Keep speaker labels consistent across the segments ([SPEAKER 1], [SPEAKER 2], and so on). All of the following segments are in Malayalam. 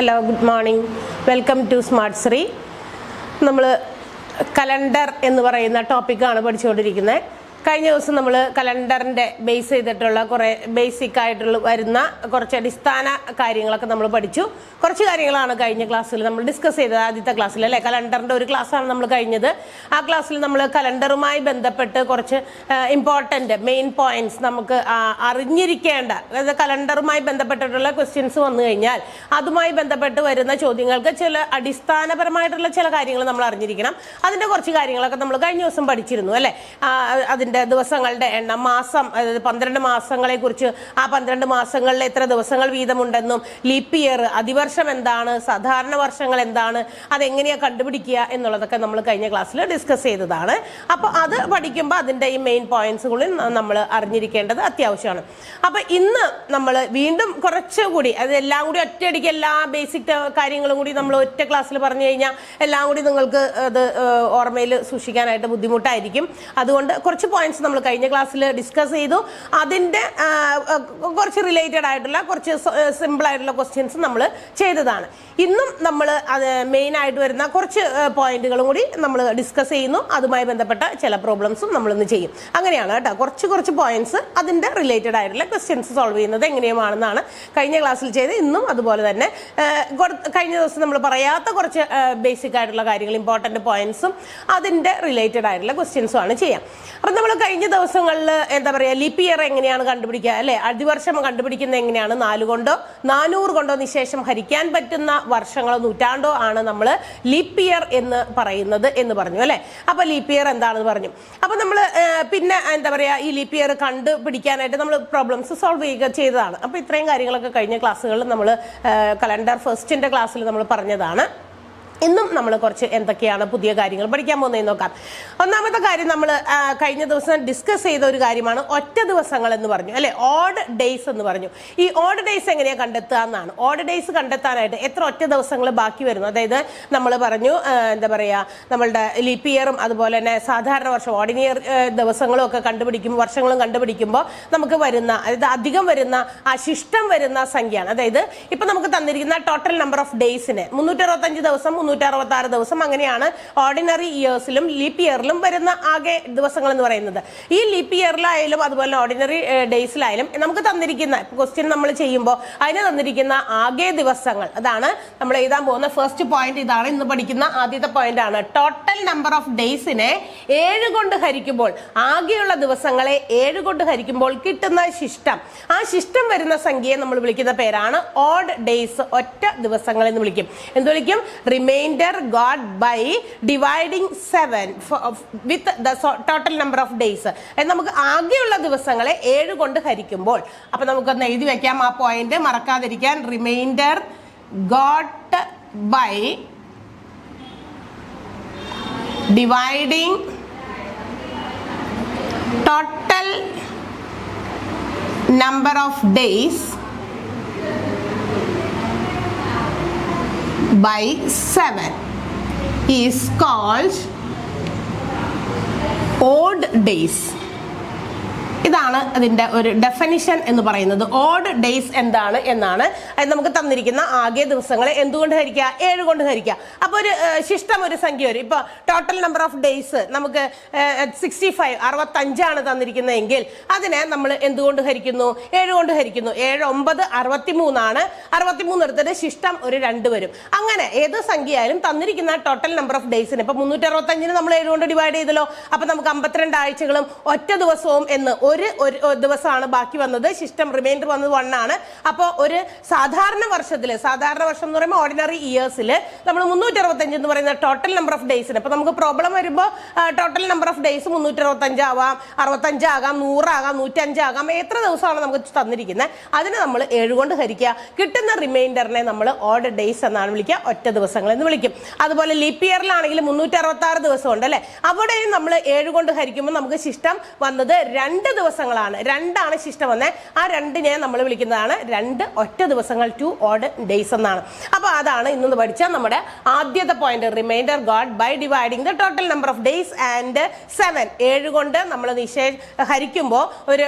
[SPEAKER 1] Hello, good morning. Welcome to smart Sree. നമ്മൾ കലണ്ടർ എന്ന് പറയുന്ന ടോപ്പിക്കാണ് പഠിച്ചുകൊണ്ടിരിക്കുന്നത്. കഴിഞ്ഞ ദിവസം നമ്മൾ കലണ്ടറിൻ്റെ ബേസ് ചെയ്തിട്ടുള്ള കുറേ ബേസിക് ആയിട്ടുള്ള വരുന്ന കുറച്ച് അടിസ്ഥാന കാര്യങ്ങളൊക്കെ നമ്മൾ പഠിച്ചു. കുറച്ച് കാര്യങ്ങളാണ് കഴിഞ്ഞ ക്ലാസ്സിൽ നമ്മൾ ഡിസ്കസ് ചെയ്തത്. ആദ്യത്തെ ക്ലാസ്സിൽ അല്ലേ, കലണ്ടറിൻ്റെ ഒരു ക്ലാസ്സാണ് നമ്മൾ കഴിഞ്ഞത്. ആ ക്ലാസ്സിൽ നമ്മൾ കലണ്ടറുമായി ബന്ധപ്പെട്ട് കുറച്ച് ഇമ്പോർട്ടൻ്റ് മെയിൻ പോയിന്റ്സ് നമുക്ക് അറിഞ്ഞിരിക്കേണ്ട, അതായത് കലണ്ടറുമായി ബന്ധപ്പെട്ടിട്ടുള്ള ക്വസ്റ്റ്യൻസ് വന്നു കഴിഞ്ഞാൽ അതുമായി ബന്ധപ്പെട്ട് വരുന്ന ചോദ്യങ്ങൾക്ക് ചില അടിസ്ഥാനപരമായിട്ടുള്ള ചില കാര്യങ്ങൾ നമ്മൾ അറിഞ്ഞിരിക്കണം. അതിൻ്റെ കുറച്ച് കാര്യങ്ങളൊക്കെ നമ്മൾ കഴിഞ്ഞ ദിവസം പഠിച്ചിരുന്നു അല്ലേ. അതിൻ്റെ ദിവസങ്ങളുടെ എണ്ണം, മാസം, അതായത് 12 മാസങ്ങളെ കുറിച്ച്, ആ 12 മാസങ്ങളിൽ എത്ര ദിവസങ്ങൾ വീതമുണ്ടെന്നും, ലീപ്പ് ഇയർ അതിവർഷം എന്താണ്, സാധാരണ വർഷങ്ങൾ എന്താണ്, അതെങ്ങനെയാണ് കണ്ടുപിടിക്കുക എന്നുള്ളതൊക്കെ നമ്മൾ കഴിഞ്ഞ ക്ലാസ്സിൽ ഡിസ്കസ് ചെയ്തതാണ്. അപ്പോൾ അത് പഠിക്കുമ്പോൾ അതിൻ്റെ ഈ മെയിൻ പോയിന്റ്സുകളിൽ നമ്മൾ അറിഞ്ഞിരിക്കേണ്ടത് അത്യാവശ്യമാണ്. അപ്പോൾ ഇന്ന് നമ്മൾ വീണ്ടും കുറച്ചുകൂടി അതെല്ലാം കൂടി ഒറ്റയടിക്ക് എല്ലാ ബേസിക് കാര്യങ്ങളും കൂടി നമ്മൾ ഒറ്റ ക്ലാസ്സിൽ പറഞ്ഞു കഴിഞ്ഞാൽ എല്ലാം കൂടി നിങ്ങൾക്ക് അത് ഓർമ്മയിൽ സൂക്ഷിക്കാനായിട്ട് ബുദ്ധിമുട്ടായിരിക്കും. അതുകൊണ്ട് കുറച്ച് പോയിന്റ്സ് നമ്മൾ കഴിഞ്ഞ ക്ലാസ്സിൽ ഡിസ്കസ് ചെയ്തു. അതിൻ്റെ കുറച്ച് റിലേറ്റഡ് ആയിട്ടുള്ള കുറച്ച് സിമ്പിൾ ആയിട്ടുള്ള ക്വസ്റ്റ്യൻസ് നമ്മൾ ചെയ്തതാണ്. ഇന്നും നമ്മൾ അത് മെയിൻ ആയിട്ട് വരുന്ന കുറച്ച് പോയിന്റുകളും കൂടി നമ്മൾ ഡിസ്കസ് ചെയ്യുന്നു. അതുമായി ബന്ധപ്പെട്ട ചില പ്രോബ്ലംസും നമ്മളിന്ന് ചെയ്യും. അങ്ങനെയാണ് കേട്ടോ, കുറച്ച് പോയിന്റ്സ് അതിൻ്റെ റിലേറ്റഡ് ആയിട്ടുള്ള ക്വസ്റ്റ്യൻസ് സോൾവ് ചെയ്യുന്നത് എങ്ങനെയാണെന്നാണ് കഴിഞ്ഞ ക്ലാസ്സിൽ ചെയ്ത്. ഇന്നും അതുപോലെ തന്നെ കഴിഞ്ഞ ദിവസം നമ്മൾ പറയാത്ത കുറച്ച് ബേസിക് ആയിട്ടുള്ള കാര്യങ്ങൾ, ഇമ്പോർട്ടൻ്റ് പോയിന്റ്സും അതിൻ്റെ റിലേറ്റഡ് ആയിട്ടുള്ള ക്വസ്റ്റ്യൻസും ആണ് ചെയ്യാം. അപ്പം നമ്മൾ കഴിഞ്ഞ ദിവസങ്ങളിൽ എന്താ പറയുക, ലീപ്പ് ഇയർ എങ്ങനെയാണ് കണ്ടുപിടിക്കുക അല്ലേ, അതിവർഷം കണ്ടുപിടിക്കുന്നത് എങ്ങനെയാണ്, 4 കൊണ്ടോ 400 കൊണ്ടോ നിശേഷം ഹരിക്കാൻ പറ്റുന്ന വർഷങ്ങളോ നൂറ്റാണ്ടോ ആണ് നമ്മൾ ലീപ്പ് ഇയർ എന്ന് പറയുന്നത് എന്ന് പറഞ്ഞു അല്ലേ. അപ്പോൾ ലീപ്പ് ഇയർ എന്താണെന്ന് പറഞ്ഞു. അപ്പോൾ നമ്മൾ പിന്നെ എന്താ പറയുക, ഈ ലീപ്പ് ഇയർ കണ്ടുപിടിക്കാനായിട്ട് നമ്മൾ പ്രോബ്ലംസ് സോൾവ് ചെയ്തതാണ്. അപ്പോൾ ഇത്രയും കാര്യങ്ങളൊക്കെ കഴിഞ്ഞ ക്ലാസ്സുകളിൽ നമ്മൾ കലണ്ടർ ഫസ്റ്റിൻ്റെ ക്ലാസ്സിൽ നമ്മൾ പറഞ്ഞതാണ്. ഇന്നും നമ്മൾ കുറച്ച് എന്തൊക്കെയാണ് പുതിയ കാര്യങ്ങൾ പഠിക്കാൻ പോകുന്നതെന്ന് നോക്കാം. ഒന്നാമത്തെ കാര്യം, നമ്മൾ കഴിഞ്ഞ ദിവസം ഡിസ്കസ് ചെയ്ത ഒരു കാര്യമാണ് ഒറ്റ ദിവസങ്ങൾ എന്ന് പറഞ്ഞു അല്ലെ, ഓഡ് ഡേയ്സ് എന്ന് പറഞ്ഞു. ഈ ഓഡ് ഡേയ്സ് എങ്ങനെയാണ് കണ്ടെത്തുക എന്നാണ്. ഓഡ് ഡേയ്സ് കണ്ടെത്താനായിട്ട് എത്ര ഒറ്റ ദിവസങ്ങൾ ബാക്കി വരുന്നു, അതായത് നമ്മൾ പറഞ്ഞു എന്താ പറയുക, നമ്മളുടെ ലീപ്പ് ഇയറും അതുപോലെ തന്നെ സാധാരണ വർഷം ഓർഡിനറി ദിവസങ്ങളും ഒക്കെ കണ്ടുപിടിക്കുമ്പോൾ, വർഷങ്ങളും കണ്ടുപിടിക്കുമ്പോൾ നമുക്ക് വരുന്ന, അതായത് അധികം വരുന്ന ആ ശിഷ്ടം വരുന്ന സംഖ്യയാണ്. അതായത് ഇപ്പം നമുക്ക് തന്നിരിക്കുന്ന ടോട്ടൽ നമ്പർ ഓഫ് ഡേയ്സിന് 365 ദിവസം, 366 ദിവസം, അങ്ങനെയാണ് ഓർഡിനറി ഇയേഴ്സിലും ലീപ്പ് ഇയറിലും വരുന്ന ആകെ ദിവസങ്ങൾ എന്ന് പറയുന്നത്. ഈ ലീപ്പ് ഇയറിലായാലും അതുപോലെ ഓർഡിനറി ഡേയ്സിലായാലും നമുക്ക് തന്നിരിക്കുന്ന ക്വസ്റ്റ്യൻ നമ്മൾ ചെയ്യുമ്പോൾ അതിന് തന്നിരിക്കുന്ന ആകെ ദിവസങ്ങൾ, അതാണ് നമ്മൾ എഴുതാൻ പോകുന്ന ഫസ്റ്റ് പോയിന്റ്. ഇതാണ് ഇന്ന് പഠിക്കുന്ന ആദ്യത്തെ പോയിന്റ് ആണ്. ടോട്ടൽ നമ്പർ ഓഫ് ഡേയ്സിനെ 7 കൊണ്ട് ഹരിക്കുമ്പോൾ, ആകെയുള്ള ദിവസങ്ങളെ 7 കൊണ്ട് ഹരിക്കുമ്പോൾ കിട്ടുന്ന ശിഷ്ടം, ആ ശിഷ്ടം വരുന്ന സംഖ്യയെ നമ്മൾ വിളിക്കുന്ന പേരാണ് ഓഡ് ഡേയ്സ്, ഒറ്റ ദിവസങ്ങൾ എന്ന് വിളിക്കും. എന്ത് വിളിക്കും? Remainder got by dividing 7 with the total number of days. നമുക്ക് ആകെയുള്ള ദിവസങ്ങളെ 7 കൊണ്ട് ഹരിക്കുമ്പോൾ, അപ്പൊ നമുക്കൊന്ന് എഴുതി വെക്കാം ആ പോയിന്റ് മറക്കാതിരിക്കാൻ. Reminder got by dividing total number of days by 7 is called odd days. ഇതാണ് അതിൻ്റെ ഒരു ഡെഫിനിഷൻ എന്ന് പറയുന്നത്. ഓഡ് ഡേയ്സ് എന്താണ് എന്നാണ്. അത് നമുക്ക് തന്നിരിക്കുന്ന ആകെ ദിവസങ്ങളെ എന്തുകൊണ്ട് ഹരിക്കുക? 7 കൊണ്ട് ഹരിക്കുക. അപ്പോൾ ഒരു ശിഷ്ടം, ഒരു സംഖ്യ വരും. ഇപ്പോൾ ടോട്ടൽ നമ്പർ ഓഫ് ഡേയ്സ് നമുക്ക് 65, 65 തന്നിരിക്കുന്നതെങ്കിൽ അതിനെ നമ്മൾ എന്തുകൊണ്ട് ഹരിക്കുന്നു? 7 കൊണ്ട് ഹരിക്കുന്നു. 7 9 63 63 എടുത്തിട്ട് ശിഷ്ടം ഒരു 2 വരും. അങ്ങനെ ഏത് സംഖ്യയായാലും തന്നിരിക്കുന്ന ടോട്ടൽ നമ്പർ ഓഫ് ഡേയ്സിന്, ഇപ്പോൾ 365 നമ്മൾ 7 കൊണ്ട് ഡിവൈഡ് ചെയ്തല്ലോ. അപ്പോൾ നമുക്ക് 52 ആഴ്ചകളും ഒറ്റ ദിവസവും എന്ന് ഒരു ദിവസമാണ് ബാക്കി വന്നത്. ശിഷ്ടം റിമൈൻഡർ വന്നത് 1 ആണ്. അപ്പോൾ ഒരു സാധാരണ വർഷത്തിൽ, സാധാരണ വർഷം എന്ന് പറയുമ്പോൾ ഓർഡിനറി ഇയേഴ്സിൽ നമ്മൾ 365 എന്ന് പറയുന്ന ടോട്ടൽ നമ്പർ ഓഫ് ഡേയ്സിന്, അപ്പോൾ നമുക്ക് പ്രോബ്ലം വരുമ്പോൾ ടോട്ടൽ നമ്പർ ഓഫ് ഡേയ്സ് 365 ആവാം, 65 ആകാം, 100 ആകാം, 105 ആകാം. എത്ര ദിവസമാണ് നമുക്ക് തന്നിരിക്കുന്നത് അതിന് നമ്മൾ 7 കൊണ്ട് ഹരിക്കുക. കിട്ടുന്ന റിമൈൻഡറിനെ നമ്മൾ ഓഡ് ഡേയ്സ് എന്നാണ് വിളിക്കുക, ഒറ്റ ദിവസങ്ങൾ എന്ന് വിളിക്കും. അതുപോലെ ലീപ്പ് ഇയറിലാണെങ്കിൽ 366 ദിവസം ഉണ്ട് അല്ലേ. അവിടെയും നമ്മൾ 7 കൊണ്ട് ഹരിക്കുമ്പോൾ നമുക്ക് ശിഷ്ടം വന്നത് 2 ദിവസങ്ങളാണ്. 2 ശിഷ്ടം വന്നത്. ആ 2 നമ്മൾ വിളിക്കുന്നതാണ് 2 ഒറ്റ ദിവസങ്ങൾ, 2 odd days എന്നാണ്. അപ്പോൾ അതാണ് ഇന്ന് പഠിച്ച നമ്മുടെ ആദ്യത്തെ point. Reminder got by dividing the total number of days and 7. 7 കൊണ്ട് നമ്മൾ ഹരിക്കുമ്പോൾ, ഒരു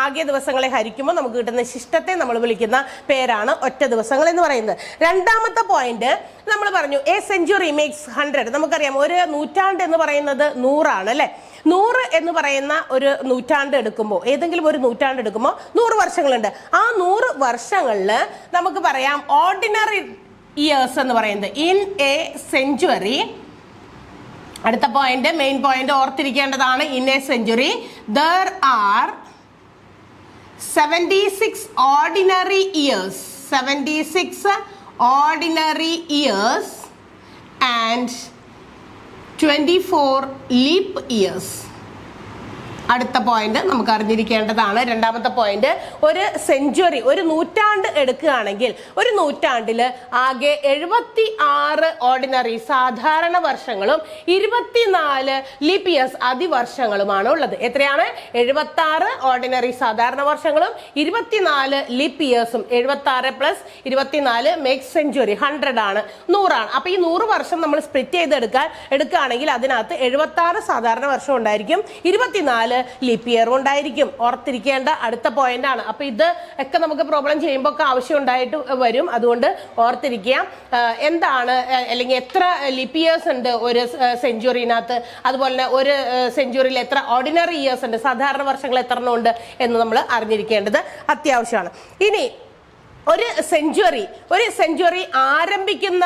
[SPEAKER 1] ആകെ ദിവസങ്ങളെ ഹരിക്കുമ്പോൾ നമുക്ക് കിട്ടുന്ന ശിഷ്ടത്തെ നമ്മൾ വിളിക്കുന്ന പേരാണ് ഒറ്റ ദിവസങ്ങൾ എന്ന് പറയുന്നത്. രണ്ടാമത്തെ പോയിന്റ് നമ്മൾ പറഞ്ഞു, എ സെഞ്ചുറി മേക്സ് 100. നമുക്കറിയാം ഒരു നൂറ്റാണ്ട് എന്ന് പറയുന്നത് 100 ആണ് അല്ലെ. 100 എന്ന് പറയുന്ന ഒരു നൂറ്റാണ്ട് എടുക്കുമ്പോൾ, ഏതെങ്കിലും ഒരു നൂറ്റാണ്ട് എടുക്കുമ്പോൾ 100 വർഷങ്ങളുണ്ട്. ആ 100 വർഷങ്ങളിൽ നമുക്ക് പറയാം ഓർഡിനറി ഇയേഴ്സ് എന്ന് പറയുന്നത്. ഇൻ എ സെഞ്ചുറി, അടുത്ത പോയിന്റ്, മെയിൻ പോയിന്റ് ഓർത്തിരിക്കേണ്ടതാണ്. In a century there are 76 ordinary years, 76 ordinary years and 24 leap years. അടുത്ത പോയിന്റ് നമുക്ക് അറിഞ്ഞിരിക്കേണ്ടതാണ്. രണ്ടാമത്തെ പോയിന്റ്, ഒരു സെഞ്ചുറി, ഒരു നൂറ്റാണ്ട് എടുക്കുകയാണെങ്കിൽ ഒരു നൂറ്റാണ്ടിൽ ആകെ 76 ഓർഡിനറി സാധാരണ വർഷങ്ങളും 24 ലീപ് ഇയേഴ്സ് അതിവർഷങ്ങളുമാണ് ഉള്ളത്. എത്രയാണ്? 76 ഓർഡിനറി സാധാരണ വർഷങ്ങളും 24 ലീപ് ഇയേഴ്സും. 76 plus 24 makes century. 100 ആണ്, 100 ആണ്. അപ്പൊ ഈ 100 വർഷം നമ്മൾ സ്പ്ലിറ്റ് ചെയ്ത് എടുക്കുകയാണെങ്കിൽ അതിനകത്ത് 76 സാധാരണ വർഷം ഉണ്ടായിരിക്കും, 24 ലീപ് ഇയർ ഉണ്ടായിരിക്കും. ഓർത്തിരിക്കേണ്ട അടുത്ത പോയിന്റ് ആണ്. അപ്പൊ ഇത് ഒക്കെ നമുക്ക് പ്രോബ്ലം ചെയ്യുമ്പോൾ ഒക്കെ ആവശ്യം ഉണ്ടായിട്ട് വരും. അതുകൊണ്ട് ഓർത്തിരിക്കുക എന്താണ്, അല്ലെങ്കിൽ എത്ര ലീപ് ഇയേഴ്സ് ഉണ്ട് ഒരു സെഞ്ചുറിനകത്ത്, അതുപോലെ തന്നെ ഒരു സെഞ്ചുറിയിൽ എത്ര ഓർഡിനറി ഇയേഴ്സ് ഉണ്ട്, സാധാരണ വർഷങ്ങൾ എത്ര എണ്ണം ഉണ്ട് എന്ന് നമ്മൾ അറിഞ്ഞിരിക്കേണ്ടത് അത്യാവശ്യമാണ്. ഇനി ഒരു സെഞ്ചുറി ആരംഭിക്കുന്ന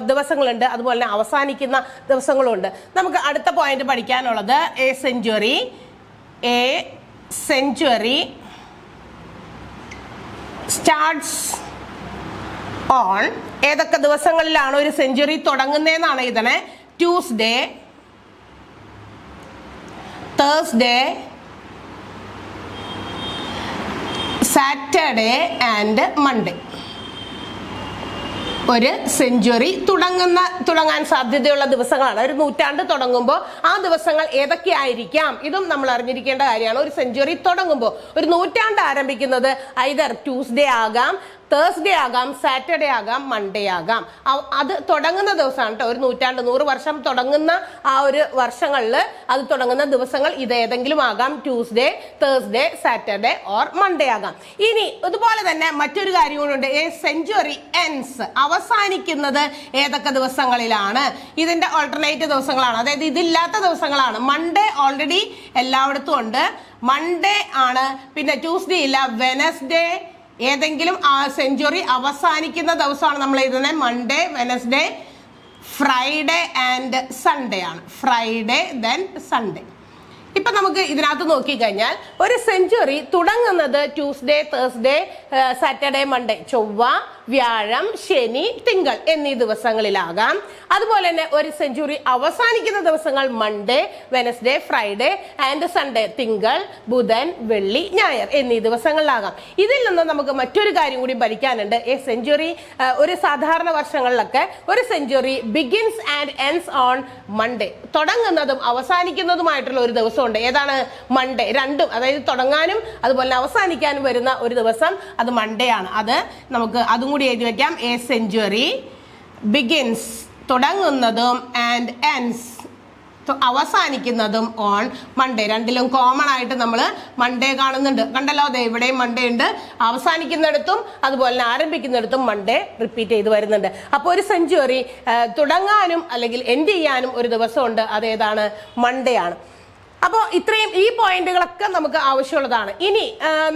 [SPEAKER 1] ദിവസങ്ങളുണ്ട്, അതുപോലെ തന്നെ അവസാനിക്കുന്ന ദിവസങ്ങളുണ്ട്. നമുക്ക് അടുത്ത പോയിന്റ് പഠിക്കാനുള്ളത്, എ സെഞ്ചുറി സ്റ്റാർട്ട്സ് ഓൺ, ഏതൊക്കെ ദിവസങ്ങളിലാണ് ഒരു സെഞ്ചുറി തുടങ്ങുന്നതെന്നാണ് ഇതിനെ. Tuesday, Thursday, Saturday and Monday. ഒരു സെഞ്ചുറി തുടങ്ങാൻ സാധ്യതയുള്ള ദിവസങ്ങളാണ്. ഒരു നൂറ്റാണ്ട് തുടങ്ങുമ്പോൾ ആ ദിവസങ്ങൾ ഏതൊക്കെയായിരിക്കാം, ഇതും നമ്മൾ അറിഞ്ഞിരിക്കേണ്ട കാര്യമാണ്. ഒരു സെഞ്ചുറി തുടങ്ങുമ്പോൾ, ഒരു നൂറ്റാണ്ട് ആരംഭിക്കുന്നത് ഐദർ ട്യൂസ്ഡേ ആകാം, തേഴ്സ്ഡേ ആകാം, സാറ്റർഡേ ആകാം, മൺഡേ ആകാം. അത് തുടങ്ങുന്ന ദിവസമാണ് കേട്ടോ. ഒരു നൂറ്റാണ്ട്, 100 വർഷം തുടങ്ങുന്ന ആ ഒരു വർഷങ്ങളിൽ അത് തുടങ്ങുന്ന ദിവസങ്ങൾ ഇതേതെങ്കിലും ആകാം. Tuesday, Thursday, Saturday or Monday ആകാം. ഇനി ഇതുപോലെ തന്നെ മറ്റൊരു കാര്യം കൂടെ, എ സെഞ്ചുറി എൻഡ്സ്, അവസാനിക്കുന്നത് ഏതൊക്കെ ദിവസങ്ങളിലാണ്? ഇതിന്റെ ഓൾട്ടർനേറ്റ് ദിവസങ്ങളാണ്, അതായത് ഇതില്ലാത്ത ദിവസങ്ങളാണ്. മൺഡേ ഓൾറെഡി എല്ലായിടത്തും ഉണ്ട്, മൺഡേ ആണ്. പിന്നെ ട്യൂസ്ഡേ ഇല്ല, വെനസ്ഡേ, ഏതെങ്കിലും ആ സെഞ്ചുറി അവസാനിക്കുന്ന ദിവസമാണ് നമ്മൾ എഴുതുന്നത്. Monday, Wednesday, Friday and Sunday ആണ്. Friday then Sunday. ഇപ്പൊ നമുക്ക് ഇതിനകത്ത് നോക്കിക്കഴിഞ്ഞാൽ ഒരു സെഞ്ചുറി തുടങ്ങുന്നത് ട്യൂസ്ഡേ, തേഴ്സ്ഡേ, സാറ്റർഡേ, മൺഡേ, ചൊവ്വ, വ്യാഴം, ശനി, തിങ്കൾ എന്നീ ദിവസങ്ങളിലാകാം. അതുപോലെ തന്നെ ഒരു സെഞ്ചുറി അവസാനിക്കുന്ന ദിവസങ്ങൾ Monday, Wednesday, Friday and Sunday, തിങ്കൾ, ബുധൻ, വെള്ളി, ഞായർ എന്നീ ദിവസങ്ങളിലാകാം. ഇതിൽ നിന്ന് നമുക്ക് മറ്റൊരു കാര്യം കൂടി പഠിക്കാനുണ്ട്. എ സെഞ്ചുറി, ഒരു സാധാരണ വർഷങ്ങളിലൊക്കെ ഒരു century begins and ends on Monday, തുടങ്ങുന്നതും അവസാനിക്കുന്നതുമായിട്ടുള്ള ഒരു ദിവസമുണ്ട്. ഏതാണ്? മൺഡേ. രണ്ടും, അതായത് തുടങ്ങാനും അതുപോലെ അവസാനിക്കാനും വരുന്ന ഒരു ദിവസം, അത് മൺഡേ ആണ്. അത് നമുക്ക് അതും കൂടി എഴുതി വെക്കാം. എ സെഞ്ചുറി ബിഗിൻസ്, തുടങ്ങുന്നതും, ആൻഡ് എൻഡ്സ്, അവസാനിക്കുന്നതും ഓൺ മൺഡേ. രണ്ടിലും കോമൺ ആയിട്ട് നമ്മൾ മൺഡേ കാണുന്നുണ്ട്. കണ്ടല്ലോ, അതെ ഇവിടെയും മൺഡേ ഉണ്ട്. അവസാനിക്കുന്നിടത്തും അതുപോലെ തന്നെ ആരംഭിക്കുന്നിടത്തും മൺഡേ റിപ്പീറ്റ് ചെയ്ത് വരുന്നുണ്ട്. അപ്പോൾ ഒരു സെഞ്ചുറി തുടങ്ങാനും അല്ലെങ്കിൽ എൻഡ് ചെയ്യാനും ഒരു ദിവസമുണ്ട്, അതേതാണ്? മൺഡേ ആണ്. അപ്പോൾ ഇത്രയും ഈ പോയിന്റുകളൊക്കെ നമുക്ക് ആവശ്യമുള്ളതാണ്. ഇനി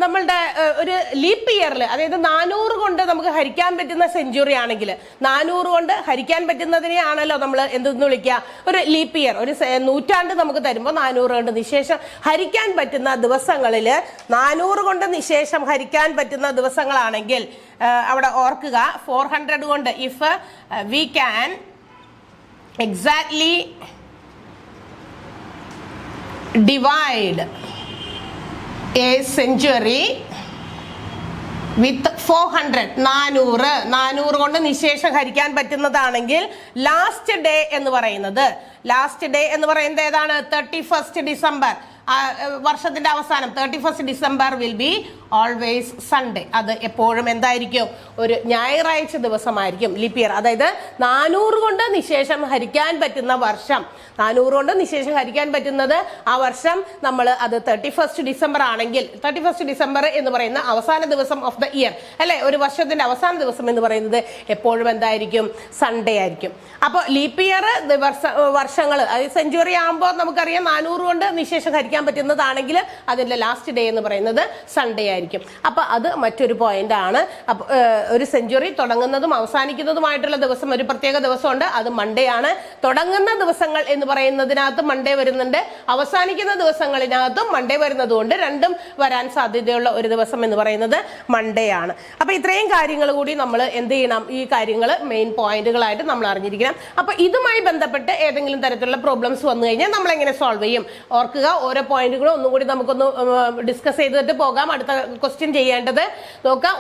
[SPEAKER 1] നമ്മളുടെ ഒരു ലീപ്പ് ഇയറിൽ, അതായത് 400 കൊണ്ട് നമുക്ക് ഹരിക്കാൻ പറ്റുന്ന സെഞ്ചുറി ആണെങ്കിൽ, 400 കൊണ്ട് ഹരിക്കാൻ പറ്റുന്നതിനെയാണല്ലോ നമ്മൾ എന്തെന്ന് വിളിക്കുക? ഒരു ലീപ്പ് ഇയർ. ഒരു നൂറ്റാണ്ട് നമുക്ക് തരുമ്പോൾ 400 കൊണ്ട് നിശേഷം ഹരിക്കാൻ പറ്റുന്ന ദിവസങ്ങളിൽ, 400 കൊണ്ട് നിശേഷം ഹരിക്കാൻ പറ്റുന്ന ദിവസങ്ങളാണെങ്കിൽ അവിടെ ഓർക്കുക, 400 കൊണ്ട് if we can exactly divide a century with 400, 400 കൊണ്ട് നിശേഷം ഹരിക്കാൻ പറ്റുന്നതാണെങ്കിൽ ലാസ്റ്റ് ഡേ എന്ന് പറയുന്നത് ലാസ്റ്റ് ഡേ എന്ന് പറയുന്നത് ഏതാണ്? 31st December. വർഷത്തിന്റെ അവസാനം 31st December will be always Sunday. അത് എപ്പോഴും എന്തായിരിക്കും? ഒരു ഞായറാഴ്ച ദിവസമായിരിക്കും ലീപ് ഇയർ. അതായത് 400 കൊണ്ട് നിശേഷം ഹരിക്കാൻ പറ്റുന്ന വർഷം, 400 കൊണ്ട് നിശേഷം ഹരിക്കാൻ പറ്റുന്നത് ആ വർഷം നമ്മൾ അത് 31st ഡിസംബർ ആണെങ്കിൽ 31st ഡിസംബർ എന്ന് പറയുന്ന അവസാന ദിവസം ഓഫ് ദ ഇയർ അല്ലെ, ഒരു വർഷത്തിന്റെ അവസാന ദിവസം എന്ന് പറയുന്നത് എപ്പോഴും എന്തായിരിക്കും? സൺഡേ ആയിരിക്കും. അപ്പോൾ ലീപ് ഇയർ വർഷങ്ങൾ സെഞ്ചുറി ആകുമ്പോൾ നമുക്കറിയാം 400 കൊണ്ട് നിശേഷം ഹരിക്കാൻ പറ്റുന്നതാണെങ്കിൽ അതിന്റെ ലാസ്റ്റ് ഡേ എന്ന് പറയുന്നത് സൺഡേ ആയിരിക്കും. അപ്പൊ അത് മറ്റൊരു പോയിന്റ് ആണ്. അപ്പൊ ഒരു സെഞ്ചുറി തുടങ്ങുന്നതും അവസാനിക്കുന്നതുമായിട്ടുള്ള ദിവസം ഒരു പ്രത്യേക ദിവസമുണ്ട്, അത് മൺഡേ ആണ്. തുടങ്ങുന്ന ദിവസങ്ങൾ എന്ന് പറയുന്നതിനകത്ത് മൺഡേ വരുന്നുണ്ട്, അവസാനിക്കുന്ന ദിവസങ്ങളിനകത്തും മൺഡേ വരുന്നതുകൊണ്ട് രണ്ടും വരാൻ സാധ്യതയുള്ള ഒരു ദിവസം എന്ന് പറയുന്നത് മൺഡേ ആണ്. അപ്പൊ ഇത്രയും കാര്യങ്ങൾ കൂടി നമ്മൾ എന്ത് ചെയ്യണം? ഈ കാര്യങ്ങൾ മെയിൻ പോയിന്റുകളായിട്ട് നമ്മൾ അറിഞ്ഞിരിക്കണം. അപ്പൊ ഇതുമായി ബന്ധപ്പെട്ട് ഏതെങ്കിലും തരത്തിലുള്ള പ്രോബ്ലംസ് വന്നു കഴിഞ്ഞാൽ നമ്മൾ എങ്ങനെ സോൾവ് ചെയ്യും? ഓർക്കുക, ഓരോ പോയിന്റുകളും ഒന്നും കൂടി നമുക്കൊന്ന് ഡിസ്കസ് ചെയ്തിട്ട് പോകാം. അടുത്ത ക്വസ്റ്റ്യൻ ചെയ്യേണ്ടത് നോക്കാം.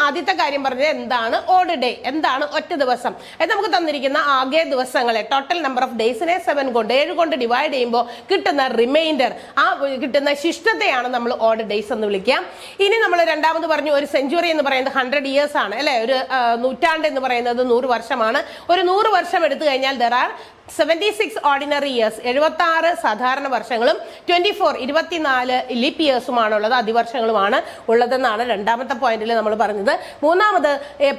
[SPEAKER 1] ആദ്യത്തെ കാര്യം പറഞ്ഞത് എന്താണ് ഓഡ് ഡേ, എന്താണ് ഒറ്റ ദിവസം? അത് നമുക്ക് തന്നിരിക്കുന്ന ആകെ ദിവസങ്ങളെ ടോട്ടൽ നമ്പർ ഓഫ് ഡേയ്സിനെ 7 കൊണ്ട് ഡിവൈഡ് ചെയ്യുമ്പോൾ കിട്ടുന്ന റിമൈൻഡർ, ആ കിട്ടുന്ന ശിഷ്ടത്തെയാണ് നമ്മൾ ഓഡ് ഡേയ്സ് എന്ന് വിളിക്കാം. ഇനി നമ്മൾ രണ്ടാമത് പറഞ്ഞു ഒരു സെഞ്ചുറി എന്ന് പറയുന്നത് 100 years ആണ് അല്ലെ, ഒരു നൂറ്റാണ്ട് എന്ന് പറയുന്നത് 100 വർഷമാണ്. ഒരു 100 വർഷം എടുത്തു കഴിഞ്ഞാൽ there are 76 ഓർഡിനറി ഇയേഴ്സ്, 76 സാധാരണ വർഷങ്ങളും 24 ലീപ് ഇയേഴ്സുമാണുള്ളത്, അതിവർഷങ്ങളുമാണ് ഉള്ളതെന്നാണ് രണ്ടാമത്തെ പോയിന്റിൽ നമ്മൾ പറഞ്ഞത്. മൂന്നാമത്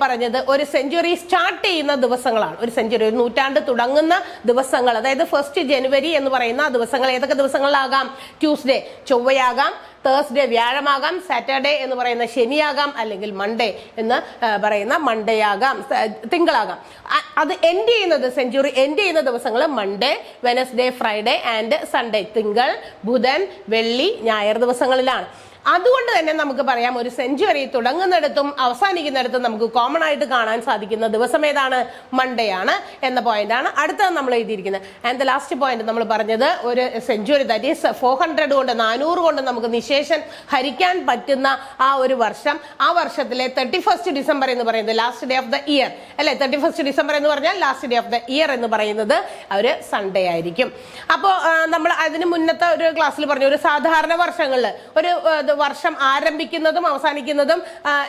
[SPEAKER 1] പറഞ്ഞത് ഒരു സെഞ്ചുറി സ്റ്റാർട്ട് ചെയ്യുന്ന ദിവസങ്ങളാണ്. ഒരു സെഞ്ചുറി, ഒരു നൂറ്റാണ്ട് തുടങ്ങുന്ന ദിവസങ്ങൾ, അതായത് 1st ജനുവരി എന്ന് പറയുന്ന ദിവസങ്ങൾ ഏതൊക്കെ ദിവസങ്ങളിലാകാം? ട്യൂസ്ഡേ ചൊവ്വയാകാം, തേഴ്സ്ഡേ വ്യാഴമാകാം, സാറ്റർഡേ എന്ന് പറയുന്ന ശനിയാകാം, അല്ലെങ്കിൽ മൺഡേ എന്ന് പറയുന്ന മൺഡേ ആകാം, തിങ്കളാകാം. അത് എൻഡ് ചെയ്യുന്നത്, സെഞ്ചുറി എൻഡ് ചെയ്യുന്ന ദിവസങ്ങൾ Monday, Wednesday, Friday and Sunday. തിങ്കൾ, ബുധൻ, വെള്ളി, ഞായർ ദിവസങ്ങളിലാണ്. അതുകൊണ്ട് തന്നെ നമുക്ക് പറയാം ഒരു സെഞ്ചുറി തുടങ്ങുന്നിടത്തും അവസാനിക്കുന്നിടത്തും നമുക്ക് കോമൺ ആയിട്ട് കാണാൻ സാധിക്കുന്ന ദിവസം ഏതാണ്? മൺഡേ ആണ് എന്ന പോയിന്റ് ആണ് അടുത്തത് നമ്മൾ എഴുതിയിരിക്കുന്നത്. ആൻഡ് ദ ലാസ്റ്റ് പോയിന്റ് നമ്മൾ പറഞ്ഞത് ഒരു സെഞ്ചുറി ദാറ്റ് ഈസ് 400 കൊണ്ട് 400 കൊണ്ട് നമുക്ക് നിശേഷം ഹരിക്കാൻ പറ്റുന്ന ആ ഒരു വർഷം, ആ വർഷത്തിലെ 31st ഡിസംബർ എന്ന് പറയുന്നത് last day of the year അല്ലെ. 31st ഡിസംബർ എന്ന് പറഞ്ഞാൽ last day of the year എന്ന് പറയുന്നത് ഒരു സൺഡേ ആയിരിക്കും. അപ്പോൾ നമ്മൾ അതിന് മുന്നത്തെ ഒരു ക്ലാസ്സിൽ പറഞ്ഞു ഒരു സാധാരണ വർഷങ്ങളിൽ ഒരു വർഷം ആരംഭിക്കുന്നതും അവസാനിക്കുന്നതും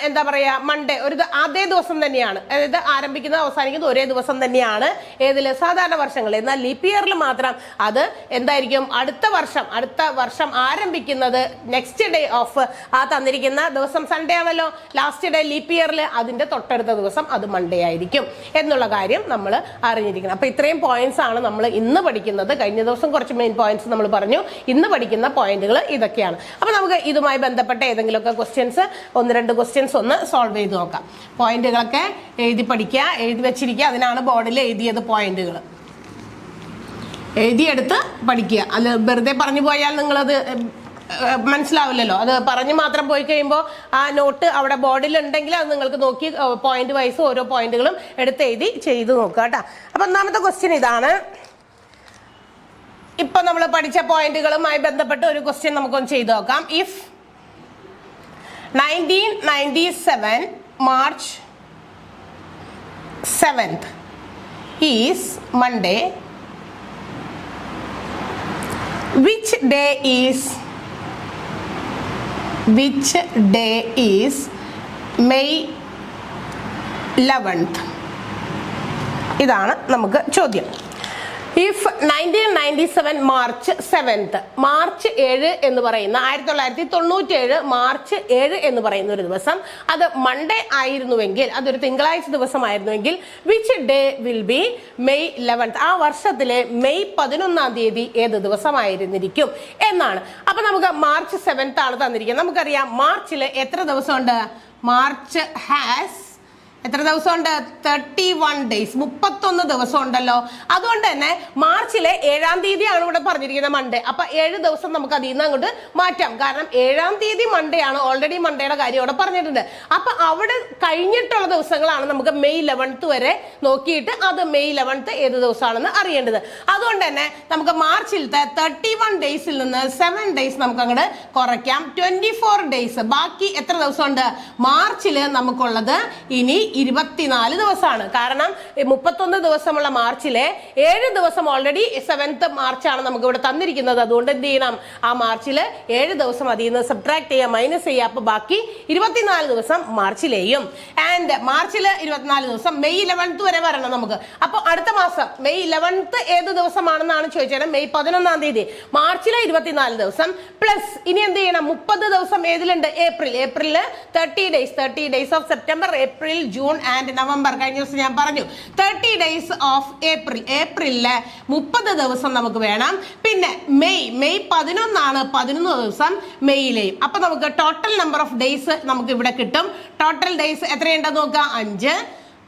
[SPEAKER 1] എന്താ പറയാ മൺഡേ ഒരു അതേ ദിവസം തന്നെയാണ്. അതായത് ആരംഭിക്കുന്നത് അവസാനിക്കുന്നത് ഒരേ ദിവസം തന്നെയാണ് ഏതില്? സാധാരണ വർഷങ്ങളിൽ. എന്നാൽ ലീപ് ഇയറിൽ മാത്രം അത് എന്തായിരിക്കും? അടുത്ത വർഷം ആരംഭിക്കുന്നത് നെക്സ്റ്റ് ഡേ ഓഫ് ആ തന്നിരിക്കുന്ന ദിവസം സൺഡേ ആണല്ലോ ലാസ്റ്റ് ഡേ ലീപ് ഇയറിൽ, അതിന്റെ തൊട്ടടുത്ത ദിവസം അത് മൺഡേ ആയിരിക്കും എന്നുള്ള കാര്യം നമ്മൾ അറിഞ്ഞിരിക്കണം. അപ്പൊ ഇത്രയും പോയിന്റ്സ് ആണ് നമ്മൾ ഇന്ന് പഠിക്കുന്നത്. കഴിഞ്ഞ ദിവസം കുറച്ച് മെയിൻ പോയിന്റ്സ് നമ്മൾ പറഞ്ഞു, ഇന്ന് പഠിക്കുന്ന പോയിന്റുകൾ ഇതൊക്കെയാണ്. അപ്പൊ നമുക്ക് ഇതുമായി ബന്ധപ്പെട്ട ഏതെങ്കിലുമൊക്കെ ക്വസ്റ്റ്യൻസ്, 1-2 ക്വസ്റ്റ്യൻസ് ഒന്ന് സോൾവ് ചെയ്ത് നോക്കാം. പോയിന്റുകളൊക്കെ എഴുതി പഠിക്കുക, എഴുതി വെച്ചിരിക്കുക. അതിനാണ് ബോർഡിൽ എഴുതിയത് പോയിന്റുകൾ. എഴുതിയെടുത്ത് പഠിക്കുക. അത് വെറുതെ പറഞ്ഞു പോയാൽ നിങ്ങളത് മനസ്സിലാവില്ലല്ലോ. അത് പറഞ്ഞു മാത്രം പോയി കഴിയുമ്പോൾ ആ നോട്ട് അവിടെ ബോർഡിൽ ഉണ്ടെങ്കിൽ അത് നിങ്ങൾക്ക് നോക്കി പോയിന്റ് വൈസ് ഓരോ പോയിന്റുകളും എടുത്ത് എഴുതി ചെയ്ത് നോക്കുക കേട്ടോ. അപ്പൊ ഒന്നാമത്തെ ക്വസ്റ്റ്യൻ ഇതാണ്. ഇപ്പൊ നമ്മൾ പഠിച്ച പോയിന്റുകളുമായി ബന്ധപ്പെട്ട് ഒരു ക്വസ്റ്റ്യൻ നമുക്കൊന്ന് ചെയ്തു നോക്കാം. If 1997 March 7th is Monday, which day is May 11th? ഇതാണ് നമുക്ക് ചോദ്യം. ഇഫ് 1997 മാർച്ച് 7th, മാർച്ച് 7 എന്ന് പറയുന്ന 1997 മാർച്ച് 7 എന്ന് പറയുന്ന ഒരു ദിവസം അത് മൺഡേ ആയിരുന്നുവെങ്കിൽ, അതൊരു തിങ്കളാഴ്ച ദിവസമായിരുന്നുവെങ്കിൽ which day will be May 11th? ആ വർഷത്തിലെ മെയ് 11-ാം തീയതി ഏത് ദിവസമായിരുന്നിരിക്കും എന്നാണ്. അപ്പൊ നമുക്ക് മാർച്ച് 7th ആണ് തന്നിരിക്കുന്നത്. നമുക്കറിയാം മാർച്ചിൽ എത്ര ദിവസമുണ്ട്? മാർച്ച് ഹാസ് എത്ര ദിവസമുണ്ട്? 31 days, 31 ദിവസം ഉണ്ടല്ലോ. അതുകൊണ്ട് തന്നെ മാർച്ചിലെ 7-ാം തീയതിയാണ് ഇവിടെ പറഞ്ഞിരിക്കുന്നത് മൺഡേ. അപ്പൊ 7 ദിവസം നമുക്ക് അതിൽ നിന്ന് അങ്ങോട്ട് മാറ്റാം. കാരണം 7-ാം തീയതി മൺഡേ ആണ്, ഓൾറെഡി മൺഡേയുടെ കാര്യം അവിടെ പറഞ്ഞിട്ടുണ്ട്. അപ്പൊ അവിടെ കഴിഞ്ഞിട്ടുള്ള ദിവസങ്ങളാണ് നമുക്ക് മെയ് 11th വരെ നോക്കിയിട്ട് അത് മെയ് 11th ഏത് ദിവസമാണെന്ന് അറിയേണ്ടത്. അതുകൊണ്ട് തന്നെ നമുക്ക് മാർച്ചിലത്തെ 31 ഡേയ്സിൽ നിന്ന് 7 ഡേയ്സ് നമുക്ക് അങ്ങോട്ട് കുറയ്ക്കാം. 24 ഡേയ്സ്. ബാക്കി എത്ര ദിവസമുണ്ട് മാർച്ചിൽ നമുക്കുള്ളത്? ഇനി 24 ദിവസമാണ്. കാരണം 31 ദിവസമുള്ള മാർച്ചിലെ 7 ദിവസം ഓൾറെഡി 7th മാർച്ചാണ് നമുക്ക് ഇവിടെ തന്നിരിക്കുന്നത്. അതുകൊണ്ട് എന്ത് ചെയ്യണം, ആ മാർച്ചില് 7 ദിവസം അതിൽ നിന്ന് സബ്ട്രാക്ട് ചെയ്യുക, മൈനസ് ചെയ്യുക. അപ്പൊ ബാക്കി 24 ദിവസം മാർച്ചിലെയും. ആൻഡ് മാർച്ചില് 24 ദിവസം മെയ് 11th വരെ വരണം നമുക്ക്. അപ്പൊ അടുത്ത മാസം മെയ് 11th ഏത് ദിവസമാണെന്നാണ് ചോദിച്ചത്. മെയ് 11-ാം തീയതി. മാർച്ചിലെ 24 ദിവസം പ്ലസ് ഇനി എന്ത് ചെയ്യണം, 30 ദിവസം ഏതിലുണ്ട്, ഏപ്രിലില് 30 days of September, April, June and November. കഴിഞ്ഞ ദിവസം ഞാൻ പറഞ്ഞു 30 ഡേയ്സ് ഓഫ് ഏപ്രിലില് 30 ദിവസം നമുക്ക് വേണം. പിന്നെ മെയ് 11 11 ദിവസം മെയ്യിലെയും. അപ്പൊ നമുക്ക് ടോട്ടൽ നമ്പർ ഓഫ് ഡേയ്സ് നമുക്ക് ഇവിടെ കിട്ടും. ടോട്ടൽ ഡേയ്സ് എത്രയുണ്ടെന്ന് നോക്കാം, 5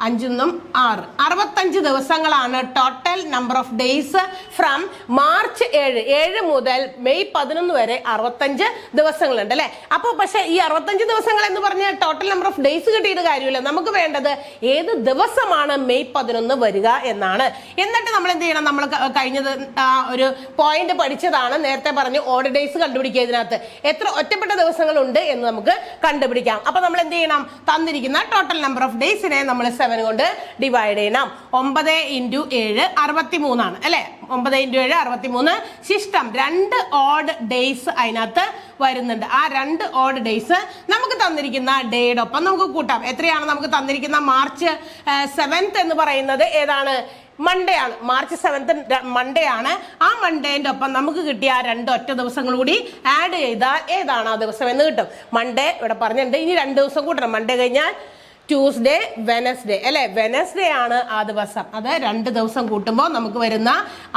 [SPEAKER 1] 5 6 65 ദിവസങ്ങളാണ് total number of days from March 7 മുതൽ മെയ് 11 വരെ 65 ദിവസങ്ങളുണ്ട് അല്ലെ. അപ്പൊ പക്ഷെ ഈ 65 ദിവസങ്ങൾ എന്ന് പറഞ്ഞ ടോട്ടൽ നമ്പർ ഓഫ് ഡേയ്സ് കിട്ടിയിട്ട് കാര്യമില്ല. നമുക്ക് വേണ്ടത് ഏത് ദിവസമാണ് മെയ് 11 വരിക എന്നാണ്. എന്നിട്ട് നമ്മൾ എന്ത് ചെയ്യണം, നമ്മൾ കഴിഞ്ഞത് ഒരു പോയിന്റ് പഠിച്ചതാണ്, നേരത്തെ പറഞ്ഞു ഓഡ് ഡേയ്സ് കണ്ടുപിടിക്കുക. ഇതിനകത്ത് എത്ര ഒറ്റപ്പെട്ട ദിവസങ്ങളുണ്ട് എന്ന് നമുക്ക് കണ്ടുപിടിക്കാം. അപ്പൊ നമ്മൾ എന്ത് ചെയ്യണം, തന്നിരിക്കുന്ന ടോട്ടൽ നമ്പർ ഓഫ് ഡേയ്സിനെ നമ്മൾ 7 കൊണ്ട് ഡിവൈഡ് ചെയ്യണം. 9 × 7 63 അല്ലെ. 9 × 7 63. ശിഷ്ടം 2 ഓഡ് ഡേയ്സ് അതിനകത്ത് വരുന്നുണ്ട്. ആ 2 ഓഡ് ഡേയ്സ് നമുക്ക് തന്നിരിക്കുന്ന ഡേയുടെ ഒപ്പം നമുക്ക് കൂട്ടാം. എത്രയാണ് നമുക്ക് തന്നിരിക്കുന്ന, മാർച്ച് 7th എന്ന് പറയുന്നത് ഏതാണ്, മൺഡേ ആണ്. മാർച്ച് 7th മൺഡേ ആണ്. ആ മൺഡേന്റെ ഒപ്പം നമുക്ക് കിട്ടിയ 2 ഒറ്റ ദിവസങ്ങൾ കൂടി ആഡ് ചെയ്താൽ ഏതാണ് ആ ദിവസം എന്ന് കിട്ടും. മൺഡേ ഇവിടെ പറഞ്ഞിട്ടുണ്ട്, ഇനി 2 ദിവസം കൂട്ടണം. മൺഡേ കഴിഞ്ഞാൽ ട്യൂസ്ഡേ, വെനസ്ഡേ അല്ലെ. വെനസ്ഡേ ആണ് ആ ദിവസം. അത് 2 ദിവസം കൂട്ടുമ്പോൾ നമുക്ക് വരുന്ന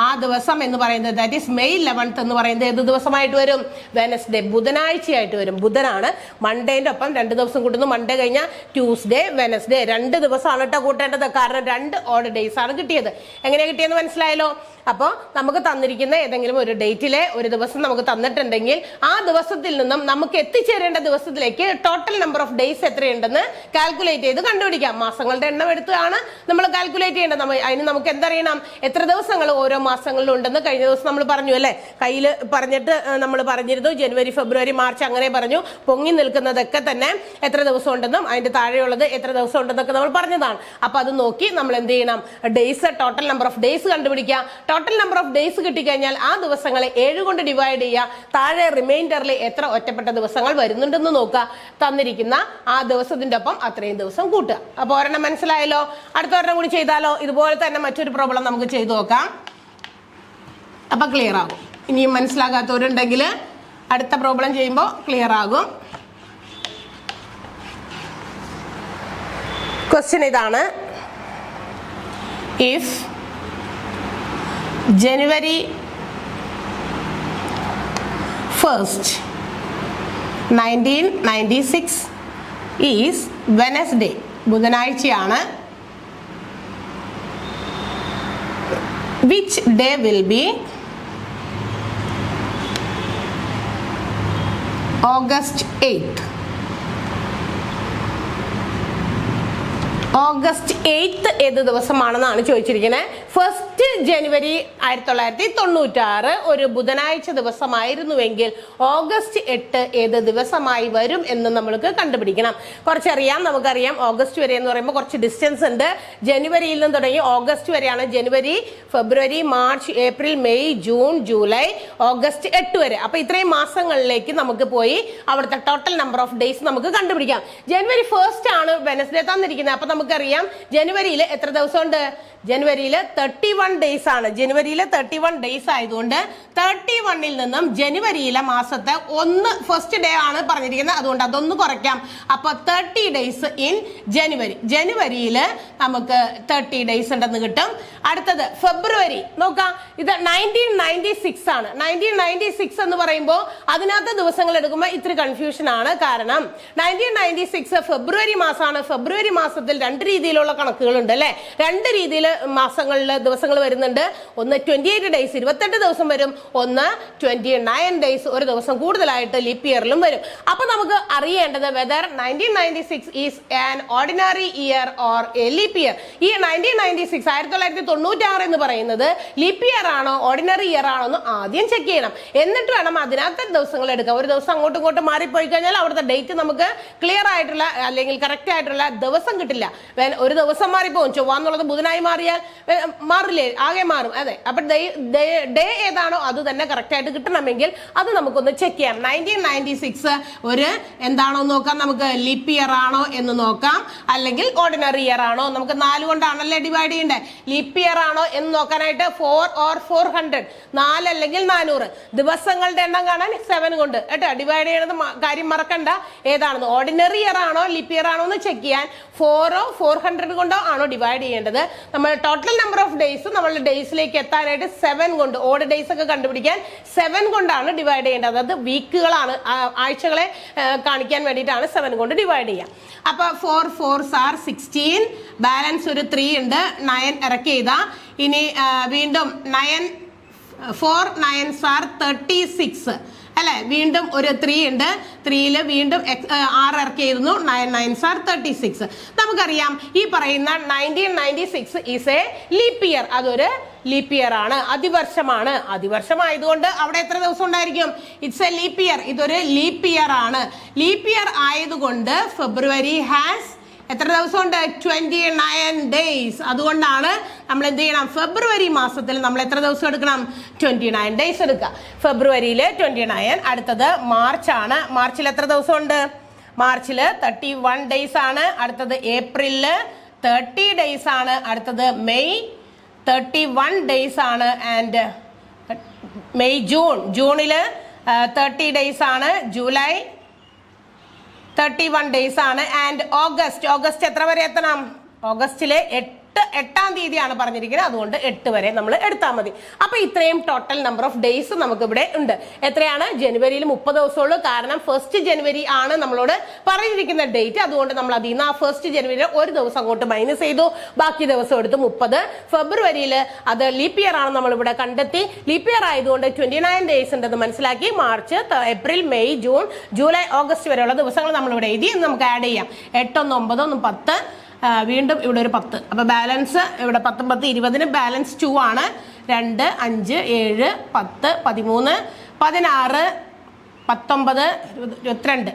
[SPEAKER 1] ആ ദിവസം എന്ന് പറയുന്നത് ദാറ്റ് ഈസ് മെയ് 11th എന്ന് പറയുന്നത് ഏത് ദിവസമായിട്ട് വരും, വെനസ്ഡേ, ബുധനാഴ്ചയായിട്ട് വരും. ബുധനാണ്. മൺഡേന്റെ ഒപ്പം 2 ദിവസം കൂട്ടുന്നു. മൺഡേ കഴിഞ്ഞാൽ ട്യൂസ്ഡേ, വെനസ്ഡേ 2 ദിവസമാണ് കേട്ടോ കൂട്ടേണ്ടത്. കാരണം 2 ഓഡ് ഡേയ്സ് ആണ് കിട്ടിയത്. എങ്ങനെയാ കിട്ടിയെന്ന് മനസ്സിലായല്ലോ. അപ്പോൾ നമുക്ക് തന്നിരിക്കുന്ന ഏതെങ്കിലും ഒരു ഡേറ്റിലെ ഒരു ദിവസം നമുക്ക് തന്നിട്ടുണ്ടെങ്കിൽ ആ ദിവസത്തിൽ നിന്നും നമുക്ക് എത്തിച്ചേരേണ്ട ദിവസത്തിലേക്ക് ടോട്ടൽ നമ്പർ ഓഫ് ഡേയ്സ് എത്രയുണ്ടെന്ന് കാൽക്കുലേറ്റ് ചെയ്ത് കണ്ടുപിടിക്കാം. മാസങ്ങളുടെ എണ്ണം എടുത്താണ് നമ്മൾ കാൽക്കുലേറ്റ് ചെയ്യേണ്ടത്. അതിന് നമുക്ക് എന്തറിയണം, എത്ര ദിവസങ്ങൾ ഓരോ മാസങ്ങളിലും ഉണ്ടെന്ന് കഴിഞ്ഞ ദിവസം നമ്മൾ പറഞ്ഞു അല്ലെ. കയ്യിൽ പറഞ്ഞിട്ട് നമ്മൾ പറഞ്ഞിരുന്നു ജനുവരി, ഫെബ്രുവരി, മാർച്ച് അങ്ങനെ പറഞ്ഞു. പൊങ്ങി നിൽക്കുന്നതൊക്കെ തന്നെ എത്ര ദിവസം ഉണ്ടെന്നും അതിന്റെ താഴെയുള്ളത് എത്ര ദിവസം ഉണ്ടെന്നൊക്കെ നമ്മൾ പറഞ്ഞതാണ്. അപ്പൊ അത് നോക്കി നമ്മൾ എന്ത് ചെയ്യണം, days, total number of days കണ്ടുപിടിക്കുക. ടോട്ടൽ നമ്പർ ഓഫ് ഡേയ്സ് കിട്ടിക്കഴിഞ്ഞാൽ ആ ദിവസങ്ങളെ 7 കൊണ്ട് ഡിവൈഡ് ചെയ്യുക. താഴെ റിമൈൻഡറിൽ എത്ര ഒറ്റപ്പെട്ട ദിവസങ്ങൾ വരുന്നുണ്ടെന്ന് നോക്കുക. തന്നിരിക്കുന്ന ആ ദിവസത്തിന്റെ ഒപ്പം അത്രയും ദിവസം കൂട്ടുക. അപ്പൊ ഒരെണ്ണം മനസ്സിലായല്ലോ. അടുത്ത ഒരെണ്ണം കൂടി ചെയ്താലോ. ഇതുപോലെ തന്നെ മറ്റൊരു പ്രോബ്ലം നമുക്ക് ചെയ്തു നോക്കാം. അപ്പൊ ക്ലിയർ ആകും. ഇനിയും മനസ്സിലാകാത്തവരുണ്ടെങ്കിൽ അടുത്ത പ്രോബ്ലം ചെയ്യുമ്പോൾ ക്ലിയർ ആകും. ക്വസ്റ്റ്യൻ ഇതാണ്. If January 1st 1996 is Wednesday, ബുധനാഴ്ചയാണ്. Which day will be August 8th? August 8th ഏത് ദിവസമാണെന്നാണ് ചോദിച്ചിരിക്കുന്നത്. 1st ജനുവരി 1996 ഒരു ബുധനാഴ്ച ദിവസമായിരുന്നുവെങ്കിൽ ഓഗസ്റ്റ് 8 ഏത് ദിവസമായി വരും എന്ന് നമ്മൾക്ക് കണ്ടുപിടിക്കണം. കുറച്ചറിയാം, നമുക്കറിയാം ഓഗസ്റ്റ് വരെ എന്ന് പറയുമ്പോൾ കുറച്ച് ഡിസ്റ്റൻസ് ഉണ്ട്. ജനുവരിയിൽ നിന്ന് തുടങ്ങി ഓഗസ്റ്റ് വരെയാണ്. ജനുവരി, ഫെബ്രുവരി, March, April, May, June, July, August 8 വരെ. അപ്പൊ ഇത്രയും മാസങ്ങളിലേക്ക് നമുക്ക് പോയി അവിടുത്തെ ടോട്ടൽ നമ്പർ ഓഫ് ഡേയ്സ് നമുക്ക് കണ്ടുപിടിക്കാം. ജനുവരി 1st ആണ് വെനസ്ഡേ തന്നിരിക്കുന്നത്. അപ്പൊ നമുക്കറിയാം ജനുവരിയിൽ എത്ര ദിവസമുണ്ട്, ജനുവരിയിൽ 31 ഡേയ്സ് ആണ്. ജനുവരിയിൽ 31 ഡേയ്സ് ആയതുകൊണ്ട് 31ൽ നിന്നും ജനുവരിയിലെ മാസത്തെ 1 ഫസ്റ്റ് ഡേ ആണ് പറഞ്ഞിരിക്കുന്നത്. അതുകൊണ്ട് അതൊന്ന് കുറയ്ക്കാം. അപ്പൊ 30 ഡേയ്സ് ഇൻ ജനുവരി. ജനുവരിയിൽ നമുക്ക് 30 ഡേയ്സ് ഉണ്ടെന്ന് കിട്ടും. അടുത്തത് ഫെബ്രുവരി നോക്കാം. ഇത് 1996 ആണ്. 1996 എന്ന് പറയുമ്പോൾ അതിനകത്ത് ദിവസങ്ങൾ എടുക്കുമ്പോൾ ഇത്തിരി കൺഫ്യൂഷൻ ആണ്. കാരണം 1996 ഫെബ്രുവരി മാസമാണ്. ഫെബ്രുവരി മാസത്തിൽ 2 രീതിയിലുള്ള കണക്കുകളുണ്ട് അല്ലെ. 2 രീതിയിൽ മാസങ്ങളിൽ ദിവസങ്ങൾ വരുന്നുണ്ട്. ഒന്ന് 28 ഡേയ്സ് 28 ദിവസം വരും, ഒന്ന് 29 ഡേയ്സ് ഒരു ദിവസം കൂടുതലായിട്ട് ലീപ്പ് ഇയറിലും വരും. അപ്പൊ നമുക്ക് അറിയേണ്ടത് whether 1996 is an ordinary year or A leap year. ഈ 1996 1996 എന്ന് പറയുന്നത് ലീപ്പ് ഇയർ ആണോ ഓർഡിനറി ഇയർ ആണോ എന്ന് ആദ്യം ചെക്ക് ചെയ്യണം. എന്നിട്ട് വേണം അതിനകത്ത് ദിവസങ്ങൾ എടുക്കാം. ഒരു ദിവസം അങ്ങോട്ടും ഇങ്ങോട്ടും മാറിപ്പോയി കഴിഞ്ഞാൽ അവിടുത്തെ ഡേറ്റ് നമുക്ക് ക്ലിയർ ആയിട്ടുള്ള അല്ലെങ്കിൽ കറക്റ്റ് ആയിട്ടുള്ള ദിവസം കിട്ടില്ല. ഒരു ദിവസം മാറിപ്പോകും. ചൊവ്വ എന്നുള്ളത് ബുധനായി മാറിയാൽ മാറില്ലേ, ആകെ മാറും. അതെ, അപ്പൊ ഡേ ഏതാണോ അത് തന്നെ കറക്റ്റ് ആയിട്ട് കിട്ടണമെങ്കിൽ അത് നമുക്കൊന്ന് ചെക്ക് ചെയ്യാം. 1996 ഒരു എന്താണോ നോക്കാം, നമുക്ക് ലീപ്പ് ഇയർ ആണോ എന്ന് നോക്കാം, അല്ലെങ്കിൽ ഓർഡിനറി ഇയർ ആണോ. നമുക്ക് 4 കൊണ്ടാണല്ലേ ഡിവൈഡ് ചെയ്യണ്ടേ. ലീപ്പ് ഇയർ ആണോ എന്ന് നോക്കാനായിട്ട് 4 or 400, 4 അല്ലെങ്കിൽ 400 ദിവസങ്ങളുടെ എണ്ണം കാണാൻ 7 കൊണ്ട് കേട്ടോ ഡിവൈഡ് ചെയ്യണത് കാര്യം മറക്കണ്ട. ഏതാണെന്ന് ഓർഡിനറി ഇയർ ആണോ ലീപ്പ് ഇയർ ആണോ എന്ന് ചെക്ക് ചെയ്യാൻ 4 or 400 കൊണ്ടോ ആണോ ഡിവൈഡ് ചെയ്യേണ്ടത്. നമ്മൾ ടോട്ടൽ നമ്പർ ഓഫ് ഡേയ്സ് നമ്മളുടെ ഡേയ്സിലേക്ക് എത്താനായിട്ട് 7 കൊണ്ട്, ഓഡ് ഡേയ്സ് ഒക്കെ കണ്ടുപിടിക്കാൻ 7 കൊണ്ടാണ് ഡിവൈഡ് ചെയ്യേണ്ടത്. അത് വീക്കുകളാണ്, ആഴ്ചകളെ കാണിക്കാൻ വേണ്ടിയിട്ടാണ് 7 കൊണ്ട് ഡിവൈഡ് ചെയ്യുക. അപ്പൊ 4 4s are 16, ബാലൻസ് ഒരു 3 ഉണ്ട്, 9 ഇറക്കി ചെയ്താ. ഇനി വീണ്ടും 4 9s are 36 അല്ലെ. വീണ്ടും ഒരു 3 ഉണ്ട്, 3ല് വീണ്ടും 6 ഇറക്കിയിരുന്നു, 9 9s are 36. നമുക്കറിയാം ഈ പറയുന്ന 1996 ഈസ് എ ലീപ്പ് ഇയർ. അതൊരു ലീപ്പ് ഇയർ ആണ്, അതിവർഷമാണ്. അതിവർഷമായതുകൊണ്ട് അവിടെ എത്ര ദിവസം ഉണ്ടായിരിക്കും? It's A leap year. ഇതൊരു ലീപ്പ് ഇയർ ആണ്. ലീപ്പ് ഇയർ ആയതുകൊണ്ട് ഫെബ്രുവരി ഹാസ് എത്ര ദിവസമുണ്ട്? 29 ഡേയ്സ്. അതുകൊണ്ടാണ് നമ്മൾ എന്ത് ചെയ്യണം, ഫെബ്രുവരി മാസത്തിൽ നമ്മൾ എത്ര ദിവസം എടുക്കണം? 29 ഡേയ്സ് എടുക്കുക. ഫെബ്രുവരിയിൽ 29. അടുത്തത് മാർച്ച് ആണ്. മാർച്ചിൽ എത്ര ദിവസമുണ്ട്? മാർച്ചിൽ 31 ഡേയ്സ് ആണ്. അടുത്തത് ഏപ്രിലിൽ 30 ഡേയ്സ് ആണ്. അടുത്തത് മെയ് 31 ഡേയ്സ് ആണ്. ആൻഡ് മെയ് ജൂണിൽ 30 ഡേയ്സ് ആണ്. ജൂലൈ 31 ഡേയ്സ് ആണ്. ആൻഡ് ഓഗസ്റ്റ് എത്ര വരെ എത്തണം? ഓഗസ്റ്റിലെ 8-ാം തീയതിയാണ് പറഞ്ഞിരിക്കുന്നത്. അതുകൊണ്ട് 8 വരെ നമ്മൾ എടുത്താൽ മതി. അപ്പൊ ഇത്രയും ടോട്ടൽ നമ്പർ ഓഫ് ഡേയ്സ് നമുക്ക് ഇവിടെ ഉണ്ട്. എത്രയാണ്? ജനുവരിയിൽ 30 ദിവസമുള്ളൂ. കാരണം 1st ജനുവരി ആണ് നമ്മളോട് പറഞ്ഞിരിക്കുന്ന ഡേറ്റ്. അതുകൊണ്ട് നമ്മൾ അതിൽ നിന്ന് ആ 1st ജനുവരിയിൽ ഒരു ദിവസം അങ്ങോട്ട് മൈനസ് ചെയ്തു, ബാക്കി ദിവസം എടുത്ത് 30. ഫെബ്രുവരിയിൽ അത് ലീപ്പ് ഇയർ ആണ് നമ്മൾ ഇവിടെ കണ്ടെത്തി. ലീപ്പ് ഇയർ ആയതുകൊണ്ട് 29 ഡേയ്സ് ഉണ്ടെന്ന് മനസ്സിലാക്കി. March April May June July August വരെയുള്ള ദിവസങ്ങൾ നമ്മളിവിടെ എഴുതി. നമുക്ക് ആഡ് ചെയ്യാം. 8 1 9 1 10, വീണ്ടും ഇവിടെ ഒരു 10. അപ്പൊ ബാലൻസ് ഇവിടെ 19 20 ബാലൻസ് 2 ആണ്. 2 5 7 10 13 16 19 22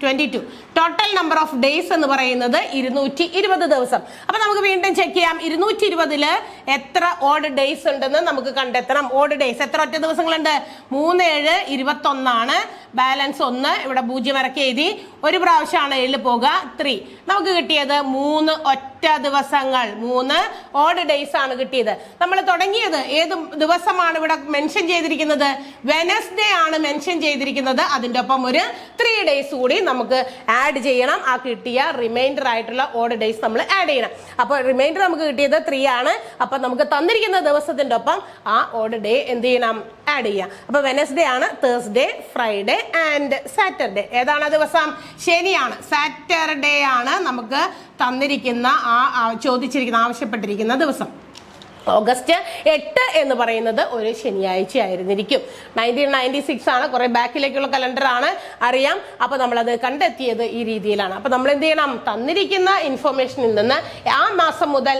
[SPEAKER 1] 22. ടോട്ടൽ നമ്പർ ഓഫ് ഡേയ്സ് എന്ന് പറയുന്നത് 220 ദിവസം. അപ്പൊ നമുക്ക് വീണ്ടും ചെക്ക് ചെയ്യാം. 220 എത്ര ഓഡ് ഡേയ്സ് ഉണ്ടെന്ന് നമുക്ക് കണ്ടെത്തണം. ഓഡ് ഡേയ്സ് എത്ര ഒറ്റ ദിവസങ്ങളുണ്ട്? 3 7 21 ആണ്. ബാലൻസ് 1, ഇവിടെ 0 ഇറക്കി എഴുതി. ഒരു പ്രാവശ്യമാണ് 7 പോകുക, 3. നമുക്ക് കിട്ടിയത് 3 ഒറ്റ ദിവസങ്ങൾ. 3 ഓഡ് ഡേയ്സ് ആണ് കിട്ടിയത്. നമ്മൾ തുടങ്ങിയത് ഏത് ദിവസമാണ് ഇവിടെ മെൻഷൻ ചെയ്തിരിക്കുന്നത്? വെനസ്ഡേ ആണ് മെൻഷൻ ചെയ്തിരിക്കുന്നത്. അതിൻ്റെ ഒപ്പം ഒരു 3 ഡേയ്സ് കൂടി നമുക്ക് ആഡ് ചെയ്യണം. ആ കിട്ടിയ റിമൈൻഡർ ആയിട്ടുള്ള ഓഡ് ഡേയ്സ് നമ്മൾ ആഡ് ചെയ്യണം. അപ്പോൾ റിമൈൻഡർ നമുക്ക് കിട്ടിയത് 3 ആണ്. അപ്പൊ നമുക്ക് തന്നിരിക്കുന്ന ദിവസത്തിന്റെ ഒപ്പം ആ ഓഡ് ഡേ എന്ത് ചെയ്യണം? ആഡ് ചെയ്യാം. അപ്പൊ വെനസ്ഡേ ആണ്, തേഴ്സ്ഡേ, ഫ്രൈഡേ ആൻഡ് സാറ്റർഡേ. ഏതാണ് ദിവസം? ശനിയാണ്. സാറ്റർഡേ ആണ് നമുക്ക് തന്നിരിക്കുന്ന ചോദിച്ചിരിക്കുന്ന ആവശ്യപ്പെട്ടിരിക്കുന്ന ദിവസം. ഓഗസ്റ്റ് 8 എന്ന് പറയുന്നത് ഒരു ശനിയാഴ്ച ആയിരുന്നിരിക്കും. 1996 ആണ്, കുറെ ബാക്കിലേക്കുള്ള കലണ്ടർ ആണ്, അറിയാം. അപ്പൊ നമ്മളത് കണ്ടെത്തിയത് ഈ രീതിയിലാണ്. അപ്പൊ നമ്മൾ എന്ത് ചെയ്യണം? തന്നിരിക്കുന്ന ഇൻഫോർമേഷനിൽ നിന്ന് ആ മാസം മുതൽ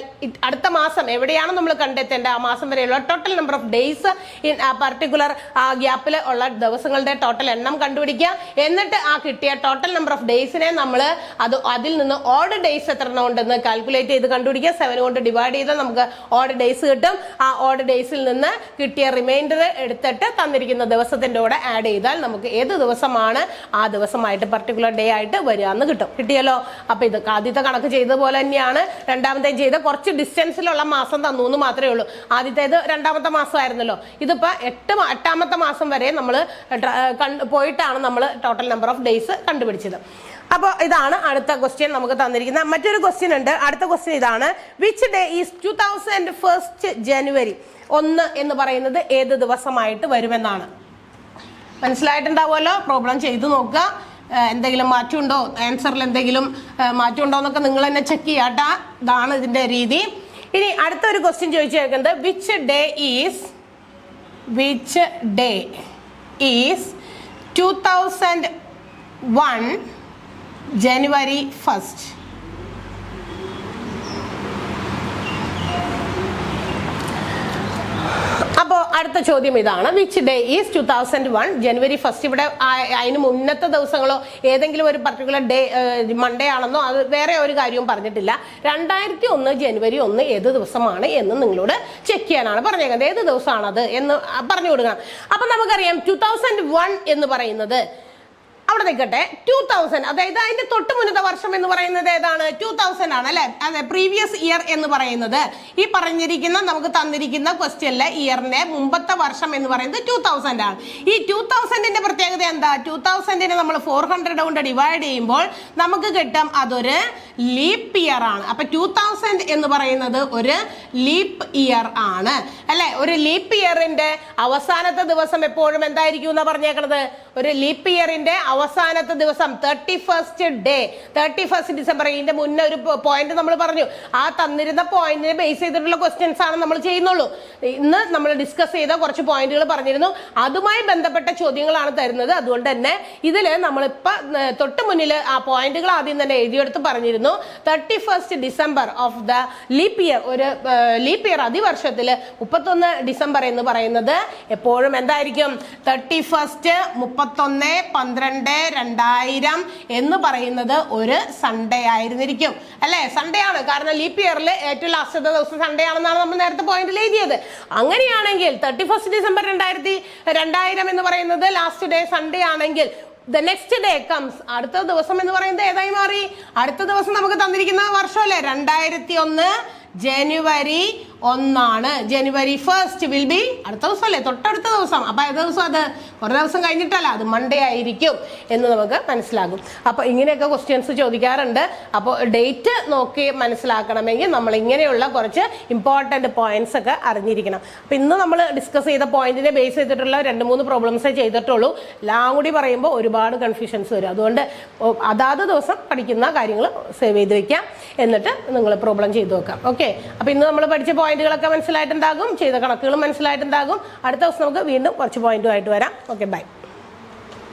[SPEAKER 1] അടുത്ത മാസം എവിടെയാണ് നമ്മൾ കണ്ടെത്തേണ്ടത്, ആ മാസം വരെയുള്ള total number of days in ആ പർട്ടിക്കുലർ ആ ഗ്യാപ്പിൽ ഉള്ള ദിവസങ്ങളുടെ ടോട്ടൽ എണ്ണം കണ്ടുപിടിക്കുക. എന്നിട്ട് ആ കിട്ടിയ ടോട്ടൽ നമ്പർ ഓഫ് ഡേയ്സിനെ നമ്മൾ അതിൽ നിന്ന് ഓഡ് ഡേയ്സ് എത്ര എണ്ണം ഉണ്ടെന്ന് കാൽക്കുലേറ്റ് ചെയ്ത് കണ്ടുപിടിക്കുക. 7 കൊണ്ട് ഡിവൈഡ് ചെയ്ത് നമുക്ക് ഓഡ് ഡേയ്സ് കിട്ടും. ആ ഓഡ് ഡേയ്സിൽ നിന്ന് കിട്ടിയ റിമൈൻഡർ എടുത്തിട്ട് തന്നിരിക്കുന്ന ദിവസത്തിന്റെ കൂടെ ആഡ് ചെയ്താൽ നമുക്ക് ഏത് ദിവസമാണ് ആ ദിവസമായിട്ട് പർട്ടിക്കുലർ ഡേ ആയിട്ട് വരിക എന്ന് കിട്ടും. കിട്ടിയല്ലോ. അപ്പൊ ഇത് ആദ്യത്തെ കണക്ക് ചെയ്ത പോലെ തന്നെയാണ് രണ്ടാമത്തെ ചെയ്ത്. കുറച്ച് ഡിസ്റ്റൻസിലുള്ള മാസം തന്നു എന്ന് മാത്രമേ ഉള്ളൂ. ആദ്യത്തേത് 2ാമത്തെ മാസമായിരുന്നല്ലോ. ഇതിപ്പോ 8ാമത്തെ മാസം വരെ നമ്മൾ പോയിട്ടാണ് നമ്മൾ ടോട്ടൽ നമ്പർ ഓഫ് ഡേയ്സ് കണ്ടുപിടിച്ചത്. അപ്പോൾ ഇതാണ് അടുത്ത ക്വസ്റ്റ്യൻ നമുക്ക് തന്നിരിക്കുന്നത്. മറ്റൊരു ക്വസ്റ്റ്യൻ ഉണ്ട്. അടുത്ത ക്വസ്റ്റ്യൻ ഇതാണ്: വിച്ച് ഡേ ഈസ് 2001 ജനുവരി 1 എന്ന് പറയുന്നത് ഏത് ദിവസമായിട്ട് വരുമെന്നാണ്. മനസ്സിലായിട്ടുണ്ടാവുമല്ലോ. പ്രോബ്ലം ചെയ്തു നോക്കുക. എന്തെങ്കിലും മാറ്റമുണ്ടോ, ആൻസറിൽ എന്തെങ്കിലും മാറ്റമുണ്ടോ എന്നൊക്കെ നിങ്ങൾ തന്നെ ചെക്ക് ചെയ്യാട്ടാ. ഇതാണ് ഇതിന്റെ രീതി. ഇനി അടുത്തൊരു ക്വസ്റ്റ്യൻ ചോദിച്ചേക്കുന്നത് which day is 2001 January 1st? അപ്പോൾ അടുത്ത ചോദ്യം ഇതാണ്, which day is 2001 January 1st? ഇവിടെ അതിന് മുന്നത്തെ ദിവസങ്ങളോ ഏതെങ്കിലും ഒരു പർട്ടിക്കുലർ ഡേ മൺഡേ ആണെന്നോ അത് വേറെ ഒരു കാര്യവും പറഞ്ഞിട്ടില്ല. 2001 January 1 ഏത് ദിവസമാണ് എന്ന് നിങ്ങളോട് ചെക്ക് ചെയ്യാനാണ് പറഞ്ഞേക്കുന്നത്. ഏത് ദിവസമാണത് എന്ന് പറഞ്ഞു കൊടുക്കണം. അപ്പം നമുക്കറിയാം 2001 എന്ന് പറയുന്നത് അവിടെ നിൽക്കട്ടെ, 2000, അതായത് അതിന്റെ തൊട്ട് മുന്നത്തെ വർഷം എന്ന് പറയുന്നത് ഏതാണ്? 2000 ആണ് അല്ലെ? അതെ, പ്രീവിയസ് ഇയർ എന്ന് പറയുന്നത് ഈ പറഞ്ഞിരിക്കുന്ന നമുക്ക് തന്നിരിക്കുന്ന ക്വസ്റ്റ്യനിലെ ഇയറിന്റെ മുമ്പത്തെ വർഷം എന്ന് പറയുന്നത് 2000 ആണ്. ഈ 2000ന്റെ പ്രത്യേകത എന്താ? 2000നെ നമ്മൾ 400 കൊണ്ട് ഡിവൈഡ് ചെയ്യുമ്പോൾ നമുക്ക് കിട്ടും അതൊരു ലീപ്പ് ഇയർ ആണ്. അപ്പൊ 2000 എന്ന് പറയുന്നത് ഒരു ലീപ്പ് ഇയർ ആണ് അല്ലെ? ഒരു ലീപ്പ് ഇയറിന്റെ അവസാനത്തെ ദിവസം എപ്പോഴും എന്തായിരിക്കും എന്നാ പറഞ്ഞേക്കണത്? ഒരു ലീപ്പ് ഇയറിന്റെ അവസാനത്തെ ദിവസം 31st ഡിസംബർ. ഇതിന്റെ മുന്നേ ഒരു പോയിന്റ് നമ്മൾ പറഞ്ഞു, ആ തന്നിരുന്ന പോയിന്റിനെ ബേസ് ചെയ്തിട്ടുള്ള ക്വസ്റ്റ്യൻസ് ആണ് നമ്മൾ ചെയ്യുന്നുള്ളൂ. ഇന്ന് നമ്മൾ ഡിസ്കസ് ചെയ്ത കുറച്ച് പോയിന്റുകൾ പറഞ്ഞിരുന്നു, അതുമായി ബന്ധപ്പെട്ട ചോദ്യങ്ങളാണ് തരുന്നത്. അതുകൊണ്ട് തന്നെ ഇതില് നമ്മളിപ്പോ തൊട്ട് മുന്നിൽ ആ പോയിന്റുകൾ ആദ്യം തന്നെ എഴുതിയെടുത്ത് പറഞ്ഞിരുന്നു. 31st December of the leap year, ഒരു ലീപ്പ് ഇയർ അതിവർഷത്തില് 31 ഡിസംബർ എന്ന് പറയുന്നത് എപ്പോഴും എന്തായിരിക്കും? 31st 31/12/2000 എന്ന് പറയുന്നത് ഒരു സൺഡേ ആയിരുന്നിരിക്കും അല്ലെ? സൺഡേ ആണ്, കാരണം ലീപ്പ് ഇയറിൽ ഏറ്റവും ലാസ്റ്റത്തെ ദിവസം സൺഡേ ആണെന്നാണ് നമ്മൾ നേരത്തെ പോയിന്റിൽ എഴുതിയത്. അങ്ങനെയാണെങ്കിൽ 31st ഡിസംബർ 2000 എന്ന് പറയുന്നത് ലാസ്റ്റ് ഡേ സൺഡേ ആണെങ്കിൽ the next day comes, അടുത്ത ദിവസം എന്ന് പറയുന്നത് ഏതായി മാറി? അടുത്ത ദിവസം നമുക്ക് തന്നിരിക്കുന്ന വർഷമല്ലേ 2001 ജനുവരി 1 ജനുവരി 1st വിൽ ബി അടുത്ത ദിവസം അല്ലേ? തൊട്ടടുത്ത ദിവസം. അപ്പൊ ഏത് ദിവസം? അത് ഒരു ദിവസം കഴിഞ്ഞിട്ടല്ല, അത് മൺഡേ ആയിരിക്കും എന്ന് നമുക്ക് മനസ്സിലാകും. അപ്പൊ ഇങ്ങനെയൊക്കെ ക്വസ്റ്റ്യൻസ് ചോദിക്കാറുണ്ട്. അപ്പോൾ ഡേറ്റ് നോക്കി മനസ്സിലാക്കണമെങ്കിൽ നമ്മൾ ഇങ്ങനെയുള്ള കുറച്ച് ഇമ്പോർട്ടന്റ് പോയിന്റ്സ് ഒക്കെ അറിഞ്ഞിരിക്കണം. അപ്പൊ ഇന്ന് നമ്മൾ ഡിസ്കസ് ചെയ്ത പോയിന്റിനെ ബേസ് ചെയ്തിട്ടുള്ള 2-3 പ്രോബ്ലംസേ ചെയ്തിട്ടുള്ളൂ. എല്ലാം കൂടി പറയുമ്പോൾ ഒരുപാട് കൺഫ്യൂഷൻസ് വരും. അതുകൊണ്ട് അതാത് ദിവസം പഠിക്കുന്ന കാര്യങ്ങൾ സേവ് ചെയ്ത് വെക്കാം, എന്നിട്ട് നിങ്ങൾ പ്രോബ്ലം ചെയ്ത് നോക്കാം. ഓക്കെ, അപ്പൊ ഇന്ന് നമ്മൾ പഠിച്ച പോയിന്റുകളൊക്കെ മനസ്സിലായിട്ടുണ്ടാകും, ചെയ്ത കണക്കുകളും മനസ്സിലായിട്ടുണ്ടാകും. അടുത്ത ദിവസം നമുക്ക് വീണ്ടും കുറച്ച് പോയിന്റുമായിട്ട് വരാം. Okay, by.